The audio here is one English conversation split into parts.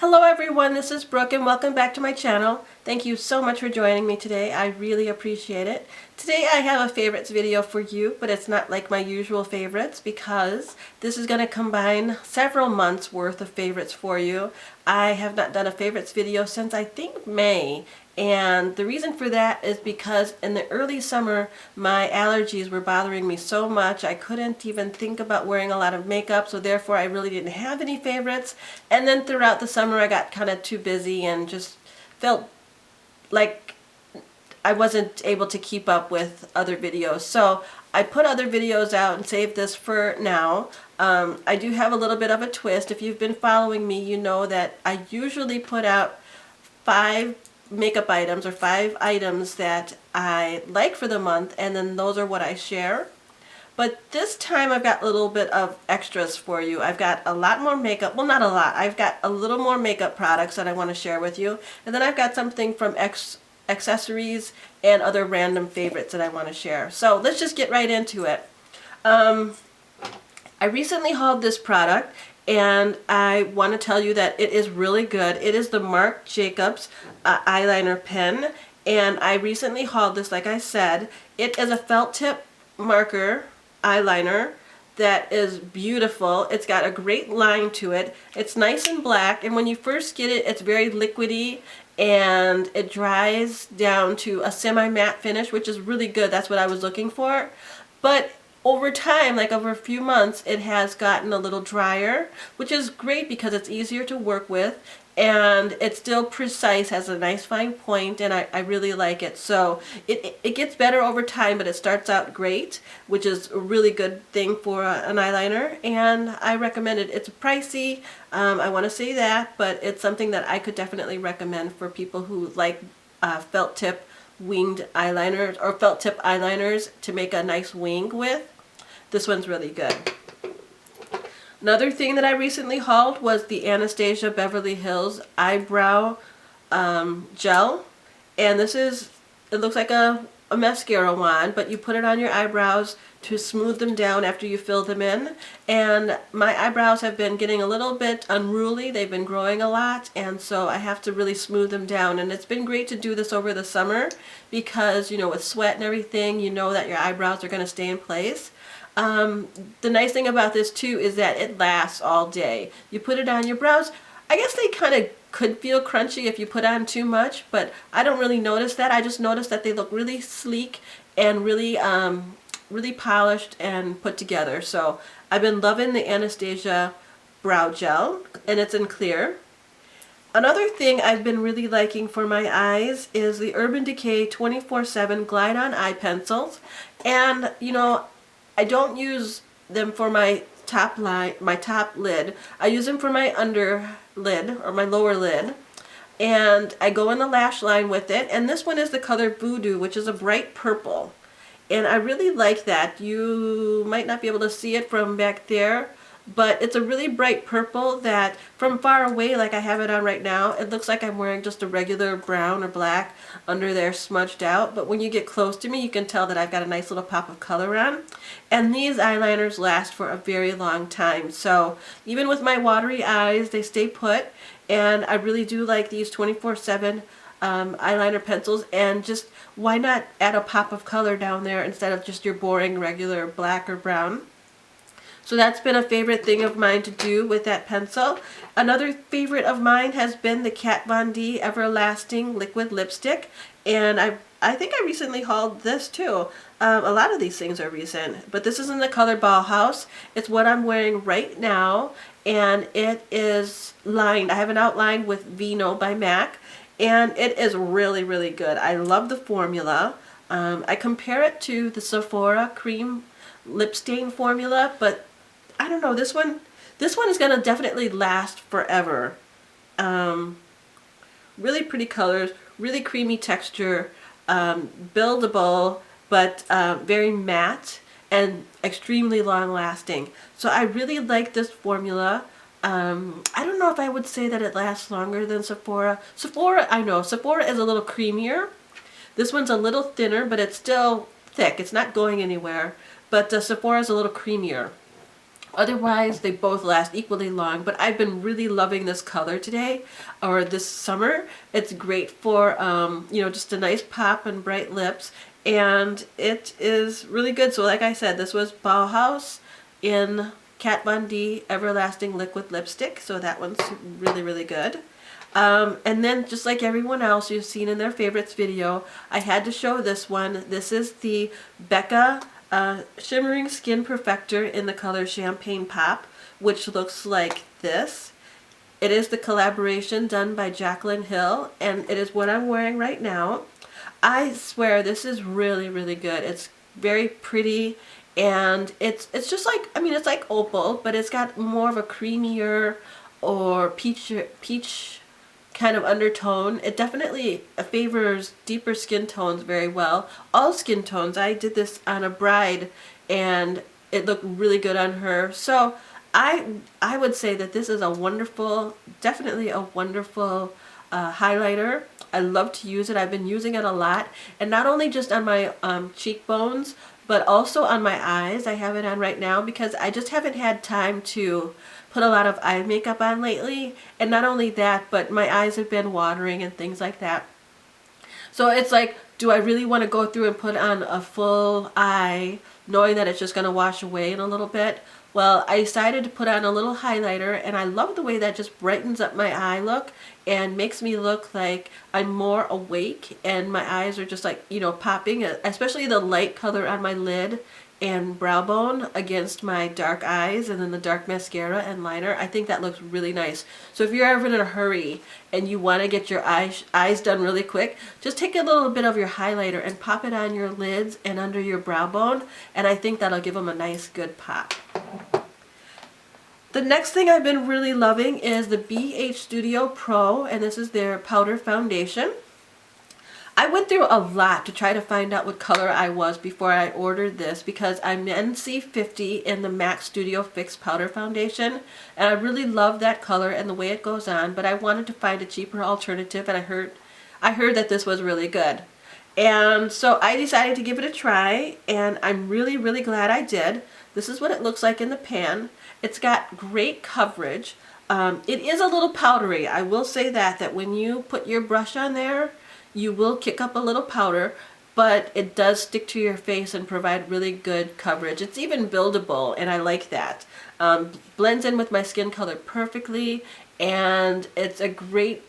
Hello everyone, this is Brooke and welcome back to my channel. Thank you so much for joining me today. I really appreciate it. Today I have a favorites video for you, but it's not like my usual favorites because this is going to combine several months worth of favorites for you. I have not done a favorites video since I think May, and the reason for that is because in the early summer my allergies were bothering me so much I couldn't even think about wearing a lot of makeup, so therefore I really didn't have any favorites. And then throughout the summer I got kind of too busy and just felt like I wasn't able to keep up with other videos. So I put other videos out and saved this for now. I do have a little bit of a twist. If you've been following me, you know that I usually put out 5 makeup items or 5 items that I like for the month, and then those are what I share. But this time I've got a little bit of extras for you. I've got a lot more makeup, well not a lot, I've got a little more makeup products that I want to share with you, and then I've got something from accessories and other random favorites that I want to share. So let's just get right into it. I recently hauled this product and I want to tell you that it is really good. It is the Marc Jacobs eyeliner pen, and I recently hauled this, like I said. It is a felt tip marker eyeliner that is beautiful. It's got a great line to it. It's nice and black, and when you first get it, it's very liquidy and it dries down to a semi-matte finish, which is really good. That's what I was looking for. But over time, like over a few months, it has gotten a little drier, which is great because it's easier to work with and it's still precise, has a nice fine point, and I really like it. So it gets better over time, but it starts out great, which is a really good thing for an eyeliner, and I recommend it. It's pricey, I want to say that, but it's something that I could definitely recommend for people who like felt tip winged eyeliners or felt tip eyeliners to make a nice wing with. This one's really good. Another thing that I recently hauled was the Anastasia Beverly Hills eyebrow gel, and this is, it looks like a mascara wand, but you put it on your eyebrows to smooth them down after you fill them in. And my eyebrows have been getting a little bit unruly. They've been growing a lot, and so I have to really smooth them down. And it's been great to do this over the summer because, you know, with sweat and everything, you know that your eyebrows are going to stay in place. The nice thing about this too is that it lasts all day. You put it on your brows. I guess they kind of could feel crunchy if you put on too much, but I don't really notice that. I just notice that they look really sleek and really really polished and put together. So I've been loving the Anastasia brow gel, and it's in clear. Another thing I've been really liking for my eyes is the Urban Decay 24/7 Glide On Eye Pencils. And you know, I don't use them for my top line, my top lid. I use them for my under lid or my lower lid, and I go in the lash line with it. And this one is the color Voodoo, which is a bright purple, and I really like that. You might not be able to see it from back there, but it's a really bright purple that from far away, like I have it on right now, it looks like I'm wearing just a regular brown or black under there smudged out, but when you get close to me you can tell that I've got a nice little pop of color on. And these eyeliners last for a very long time, so even with my watery eyes they stay put, and I really do like these 24/7 eyeliner pencils. And just why not add a pop of color down there instead of just your boring regular black or brown. So that's been a favorite thing of mine to do with that pencil. Another favorite of mine has been the Kat Von D Everlasting Liquid Lipstick, and I think I recently hauled this too. A lot of these things are recent, but this is in the color Bauhaus. It's what I'm wearing right now, and it is lined. I have it outlined with Vino by MAC, and it is really, really good. I love the formula. I compare it to the Sephora Cream Lip Stain formula, but I don't know, this one is going to definitely last forever. Really pretty colors, really creamy texture, buildable, but very matte and extremely long lasting. So I really like this formula. I don't know if I would say that it lasts longer than Sephora. I know, Sephora is a little creamier. This one's a little thinner, but it's still thick. It's not going anywhere. But Sephora is a little creamier. Otherwise, they both last equally long, but I've been really loving this color today, or this summer. It's great for, you know, just a nice pop and bright lips, and it is really good. So like I said, this was Bauhaus in Kat Von D Everlasting Liquid Lipstick, so that one's really, really good. And then just like everyone else you've seen in their favorites video, I had to show this one. This is the Becca Shimmering Skin Perfector in the color Champagne Pop, which looks like this. It is the collaboration done by Jaclyn Hill, and it is what I'm wearing right now. I swear this is really, really good. It's very pretty, and it's just like, I mean, it's like opal, but it's got more of a creamier or peach kind of undertone. It definitely favors deeper skin tones very well. All skin tones. I did this on a bride and it looked really good on her. So I would say that this is a wonderful, definitely a wonderful highlighter. I love to use it. I've been using it a lot, and not only just on my cheekbones, but also on my eyes. I have it on right now because I just haven't had time to put a lot of eye makeup on lately. And not only that, but my eyes have been watering and things like that. So it's like, do I really want to go through and put on a full eye knowing that it's just going to wash away in a little bit? Well, I decided to put on a little highlighter, and I love the way that just brightens up my eye look and makes me look like I'm more awake, and my eyes are just like, you know, popping, especially the light color on my lid and brow bone against my dark eyes, and then the dark mascara and liner. I think that looks really nice. So if you're ever in a hurry and you want to get your eyes done really quick, just take a little bit of your highlighter and pop it on your lids and under your brow bone, and I think that'll give them a nice good pop. The next thing I've been really loving is the BH Studio Pro, and this is their powder foundation. I went through a lot to try to find out what color I was before I ordered this, because I'm NC50 in the MAC Studio Fix Powder Foundation, and I really love that color and the way it goes on, but I wanted to find a cheaper alternative, and I heard that this was really good. And so I decided to give it a try, and I'm really, really glad I did. This is what it looks like in the pan. It's got great coverage. It is a little powdery. I will say that when you put your brush on there, you will kick up a little powder, but it does stick to your face and provide really good coverage. It's even buildable, and I like that. Blends in with my skin color perfectly, and it's a great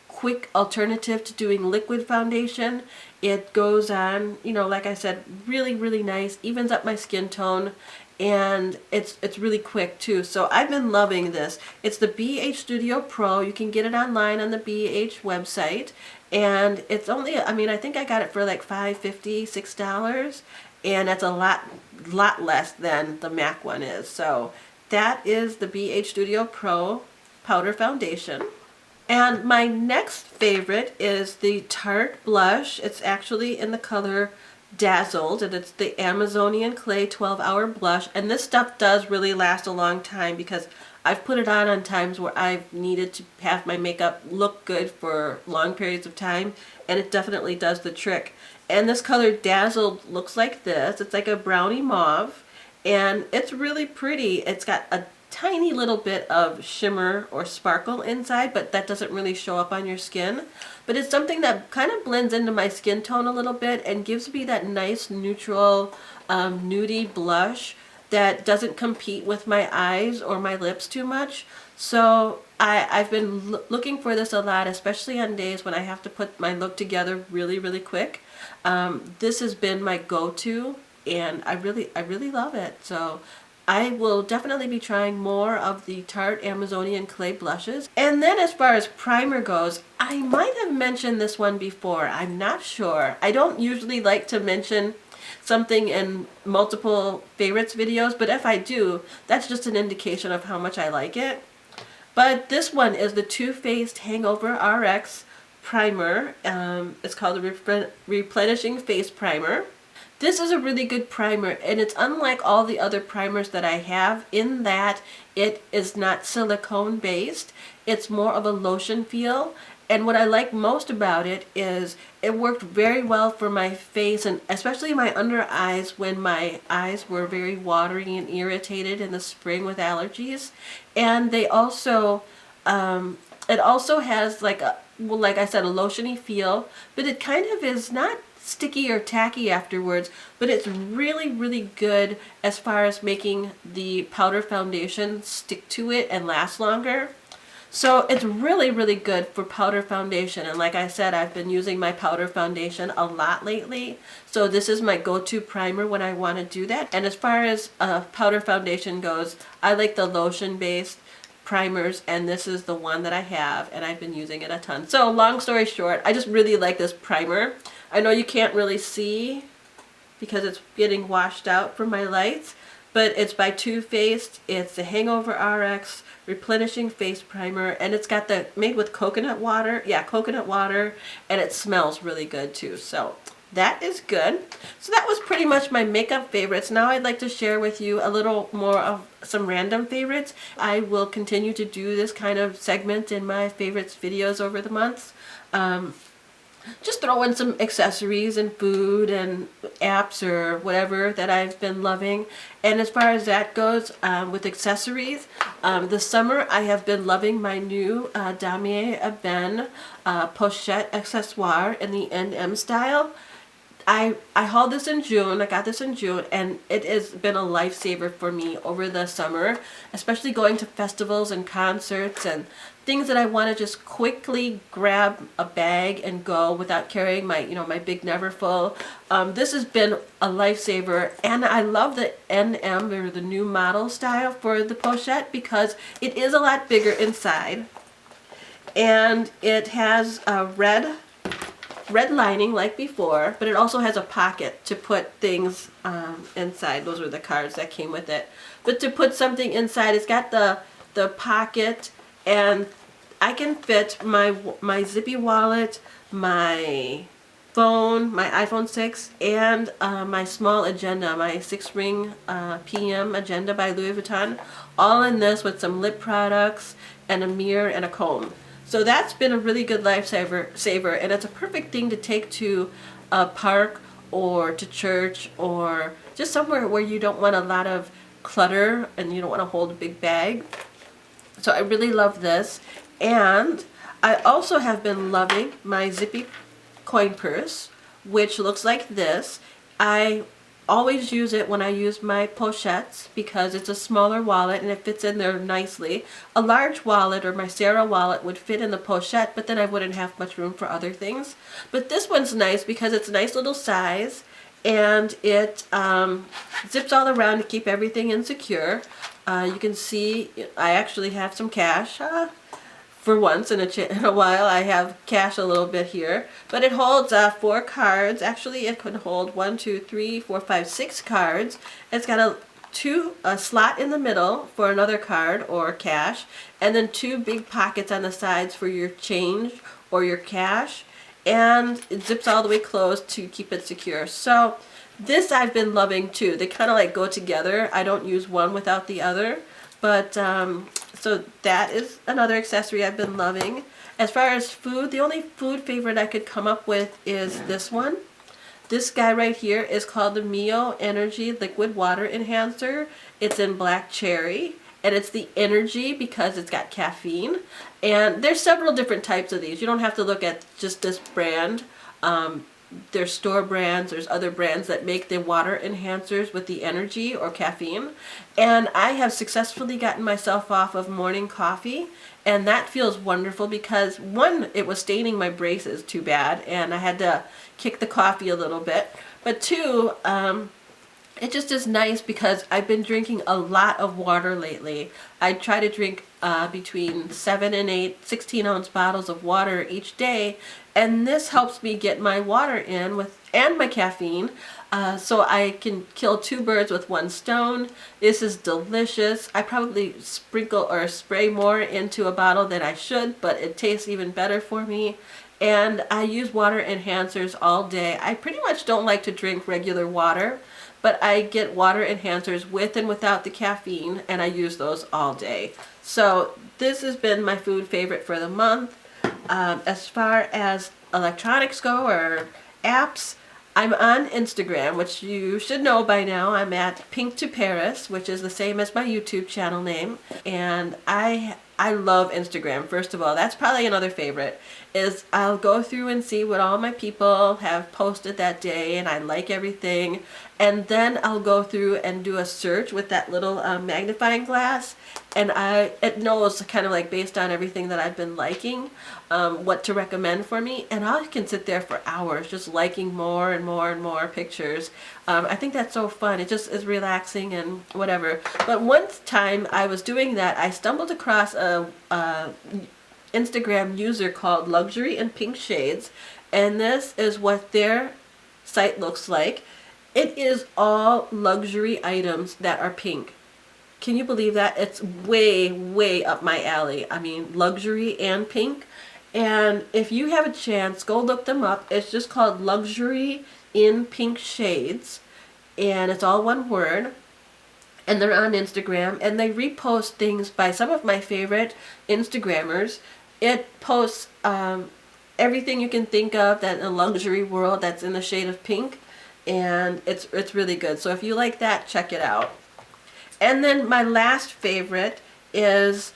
quick alternative to doing liquid foundation. It goes on, you know, like I said, really, really nice, evens up my skin tone, and it's really quick too. So I've been loving this. It's the BH Studio Pro. You can get it online on the BH website, and it's only, I mean, I think I got it for like $5.50, $6, and that's a lot less than the MAC one is. So that is the BH Studio Pro Powder Foundation. And my next favorite is the Tarte blush. It's actually in the color Dazzled, and it's the Amazonian Clay 12-Hour Blush. And this stuff does really last a long time, because I've put it on times where I've needed to have my makeup look good for long periods of time, and it definitely does the trick. And this color Dazzled looks like this. It's like a brownie mauve, and it's really pretty. It's got a tiny little bit of shimmer or sparkle inside, but that doesn't really show up on your skin. But it's something that kind of blends into my skin tone a little bit and gives me that nice neutral nudie blush that doesn't compete with my eyes or my lips too much. So I've been looking for this a lot, especially on days when I have to put my look together really, really quick. This has been my go-to, and I really love it. So I will definitely be trying more of the Tarte Amazonian Clay blushes. And then as far as primer goes, I might have mentioned this one before. I'm not sure. I don't usually like to mention something in multiple favorites videos, but if I do, that's just an indication of how much I like it. But this one is the Too Faced Hangover RX Primer. It's called the Replenishing Face Primer. This is a really good primer, and it's unlike all the other primers that I have in that it is not silicone based. It's more of a lotion feel. And what I like most about it is it worked very well for my face, and especially my under eyes when my eyes were very watery and irritated in the spring with allergies. And they also, it also has like a, well, like I said, a lotiony feel, but it kind of is not sticky or tacky afterwards, but it's really, really good as far as making the powder foundation stick to it and last longer. So it's really, really good for powder foundation. And like I said, I've been using my powder foundation a lot lately. So this is my go-to primer when I want to do that. And as far as powder foundation goes, I like the lotion-based primers, and this is the one that I have, and I've been using it a ton. So long story short, I just really like this primer. I know you can't really see because it's getting washed out from my lights, but it's by Too Faced. It's the Hangover RX Replenishing Face Primer, and it's got the, made with coconut water. Yeah, coconut water, and it smells really good too. So that is good. So that was pretty much my makeup favorites. Now I'd like to share with you a little more of some random favorites. I will continue to do this kind of segment in my favorites videos over the months. Just throw in some accessories and food and apps or whatever that I've been loving. And as far as that goes, with accessories, this summer I have been loving my new Damier Ebene pochette accessoire in the NM style. I hauled this in June. I got this in June, and it has been a lifesaver for me over the summer, especially going to festivals and concerts and things that I want to just quickly grab a bag and go without carrying my, you know, my big Neverfull. This has been a lifesaver, and I love the NM, or the new model style for the pochette, because it is a lot bigger inside, and it has a red lining like before, but it also has a pocket to put things inside. Those were the cards that came with it. But to put something inside, it's got the pocket, and I can fit my zippy wallet, my phone, my iPhone 6, and my small agenda, my 6-ring PM agenda by Louis Vuitton, all in this with some lip products and a mirror and a comb. So that's been a really good lifesaver, and it's a perfect thing to take to a park or to church or just somewhere where you don't want a lot of clutter and you don't want to hold a big bag. So I really love this. And I also have been loving my zippy coin purse, which looks like this. I always use it when I use my pochettes because it's a smaller wallet and it fits in there nicely. A large wallet or my Sarah wallet would fit in the pochette, but then I wouldn't have much room for other things. But this one's nice because it's a nice little size, and it zips all around to keep everything insecure. You can see I actually have some cash. For once in a while, I have cash a little bit here, but it holds 4 cards. Actually, it could hold 1, 2, 3, 4, 5, 6 cards. It's got a slot in the middle for another card or cash, and then 2 big pockets on the sides for your change or your cash, and it zips all the way closed to keep it secure. So this I've been loving too. They kind of like go together. I don't use one without the other, but so that is another accessory I've been loving. As far as food, the only food favorite I could come up with is this one. This guy right here is called the Mio Energy Liquid Water Enhancer. It's in black cherry, and it's the Energy because it's got caffeine. And there's several different types of these. You don't have to look at just this brand. There's store brands, there's other brands that make the water enhancers with the energy or caffeine. And I have successfully gotten myself off of morning coffee, and that feels wonderful because, one, it was staining my braces too bad, and I had to kick the coffee a little bit. But two, it just is nice because I've been drinking a lot of water lately. I try to drink between 7 and 8 16-ounce bottles of water each day, and this helps me get my water in and my caffeine, so I can kill 2 birds with 1 stone. This is delicious. I probably sprinkle or spray more into a bottle than I should, but it tastes even better for me. and I use water enhancers all day. I pretty much don't like to drink regular water, but I get water enhancers with and without the caffeine, and I use those all day. So this has been my food favorite for the month. As far as electronics go, or apps, I'm on Instagram, which you should know by now. I'm at Pink to Paris, which is the same as my YouTube channel name. And I love Instagram. First of all, that's probably another favorite, is I'll go through and see what all my people have posted that day, and I like everything. And then I'll go through and do a search with that little magnifying glass, and it knows kind of like based on everything that I've been liking, what to recommend for me, and I can sit there for hours just liking more and more and more pictures. I think that's so fun. It just is relaxing and whatever. But one time I was doing that, I stumbled across a Instagram user called Luxury in Pink Shades, and this is what their site looks like. It is all luxury items that are pink. Can you believe that? It's way, way up my alley. I mean, luxury and pink. And if you have a chance, go look them up. It's just called Luxury in Pink Shades, and it's all one word. And they're on Instagram, and they repost things by some of my favorite Instagrammers. It posts everything you can think of that in a luxury world that's in the shade of pink, and it's really good. So if you like that, check it out. And then my last favorite is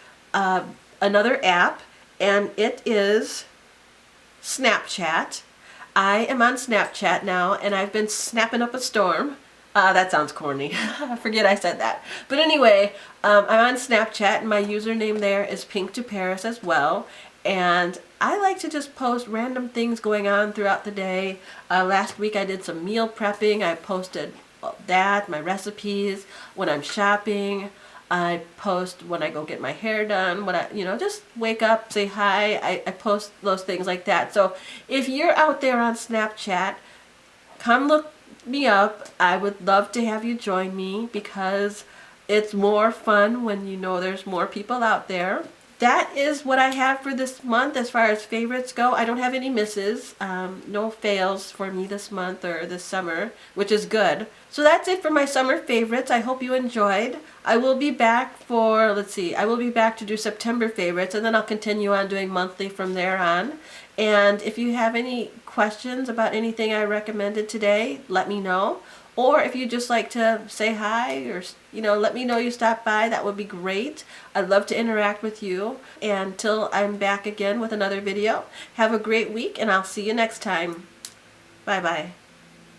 another app, and it is Snapchat. I am on Snapchat now, and I've been snapping up a storm. That sounds corny. I forget I said that. But anyway, I'm on Snapchat, and my username there is Pink to Paris as well. And I like to just post random things going on throughout the day. Last week I did some meal prepping. I posted that, my recipes, when I'm shopping. I post when I go get my hair done, when I, just wake up, say hi. I post those things like that. So if you're out there on Snapchat, come look me up. I would love to have you join me, because it's more fun when you know there's more people out there. That is what I have for this month as far as favorites go. I don't have any misses, no fails for me this month or this summer, which is good. So that's it for my summer favorites. I hope you enjoyed. I will be back for, I will be back to do September favorites, and then I'll continue on doing monthly from there on. And if you have any questions about anything I recommended today, let me know. Or if you just like to say hi, or let me know you stopped by, that would be great. I'd love to interact with you. And until I'm back again with another video, have a great week, and I'll see you next time. Bye bye.